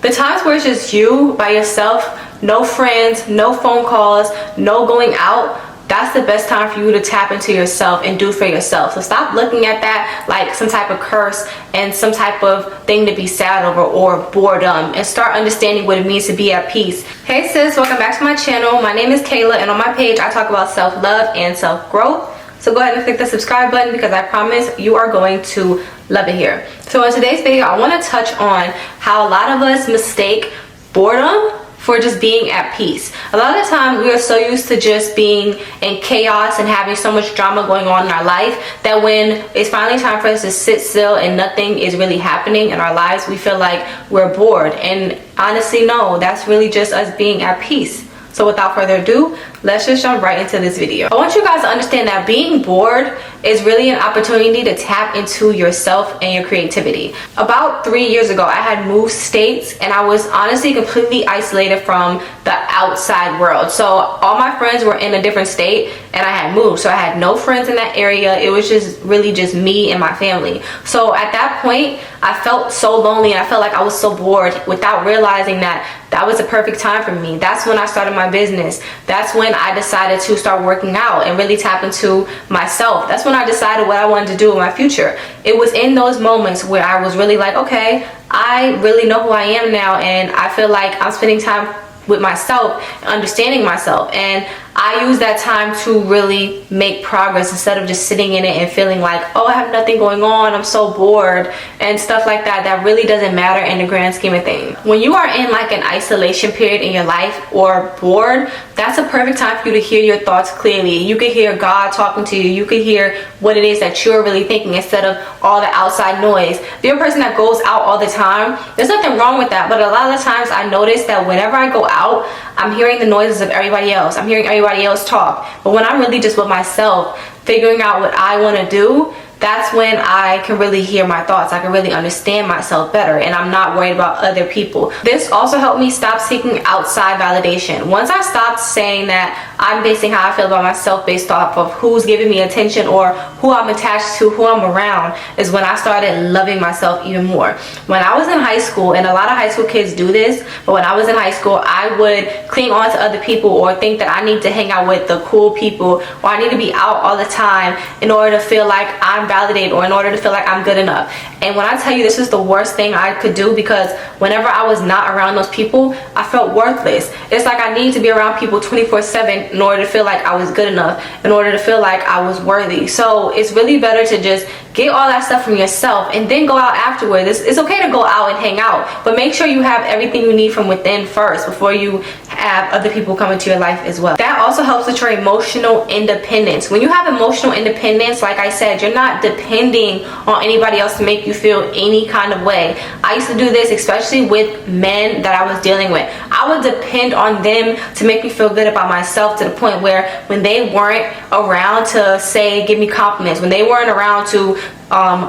The times where it's just you by yourself, no friends, no phone calls, no going out, that's the best time for you to tap into yourself and do for yourself. So stop looking at that like some type of curse and some type of thing to be sad over or boredom, and start understanding what it means to be at peace. Hey sis, welcome back to my channel. My name is Kayla, and on my page I talk about self-love and self-growth. So go ahead and click the subscribe button because I promise you are going to love it here. So in today's video, I want to touch on how a lot of us mistake boredom for just being at peace. A lot of the times we are so used to just being in chaos and having so much drama going on in our life that when it's finally time for us to sit still and nothing is really happening in our lives, we feel like we're bored. And honestly, no, that's really just us being at peace. So without further ado, let's just jump right into this video. I want you guys to understand that being bored is really an opportunity to tap into yourself and your creativity. About 3 years ago, I had moved states and I was honestly completely isolated from the outside world. So all my friends were in a different state and I had moved. So I had no friends in that area. It was just really just me and my family. So at that point, I felt so lonely and I felt like I was so bored without realizing that that was the perfect time for me. That's when I started my business. That's when I decided to start working out and really tap into myself. That's when I decided what I wanted to do in my future. It was in those moments where I was really like, okay, I really know who I am now, and I feel like I'm spending time with myself, understanding myself, and I use that time to really make progress instead of just sitting in it and feeling like, oh, I have nothing going on, I'm so bored and stuff like that. That really doesn't matter in the grand scheme of things. When you are in like an isolation period in your life or bored, that's a perfect time for you to hear your thoughts clearly. You can hear God talking to you. You can hear what it is that you're really thinking instead of all the outside noise. If you're a person that goes out all the time, there's nothing wrong with that, but a lot of the times I notice that whenever I go out, I'm hearing the noises of everybody else. I'm hearing everybody else talk. But when I'm really just with myself, figuring out what I want to do, that's when I can really hear my thoughts. I can really understand myself better, and I'm not worried about other people. This also helped me stop seeking outside validation. Once I stopped saying that I'm basing how I feel about myself based off of who's giving me attention or who I'm attached to, who I'm around, is when I started loving myself even more. When I was in high school, and a lot of high school kids do this, but when I was in high school, I would cling on to other people or think that I need to hang out with the cool people, or I need to be out all the time in order to feel like I'm validated, or in order to feel like I'm good enough. And when I tell you, this is the worst thing I could do, because whenever I was not around those people, I felt worthless. It's like I need to be around people 24/7 in order to feel like I was good enough, in order to feel like I was worthy. So it's really better to just get all that stuff from yourself and then go out afterwards. It's okay to go out and hang out, but make sure you have everything you need from within first before you have other people come into your life as well. That also helps with your emotional independence. When you have emotional independence, like I said, you're not depending on anybody else to make you feel any kind of way. I used to do this especially with men that I was dealing with. I would depend on them to make me feel good about myself, to the point where when they weren't around to say, give me compliments, when they weren't around to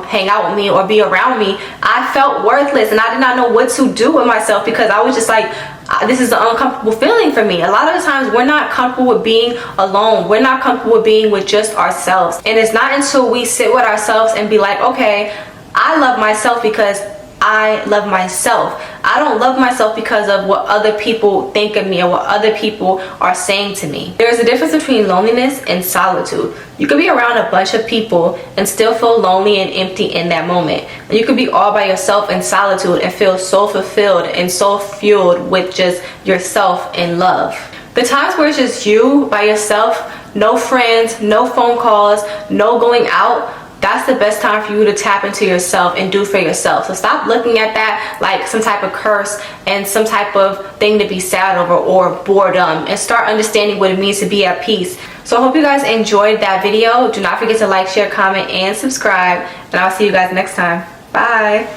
hang out with me or be around me, I felt worthless and I did not know what to do with myself, because I was just like, this is an uncomfortable feeling for me. A lot of the times we're not comfortable with being alone. We're not comfortable with being with just ourselves. And it's not until we sit with ourselves and be like, okay, I love myself because I love myself. I don't love myself because of what other people think of me or what other people are saying to me. There's a difference between loneliness and solitude. You could be around a bunch of people and still feel lonely and empty in that moment. And you could be all by yourself in solitude and feel so fulfilled and so fueled with just yourself and love. The times where it's just you by yourself, no friends, no phone calls, no going out, that's the best time for you to tap into yourself and do for yourself. So stop looking at that like some type of curse and some type of thing to be sad over or boredom, and start understanding what it means to be at peace. So I hope you guys enjoyed that video. Do not forget to like, share, comment, and subscribe, and I'll see you guys next time. Bye.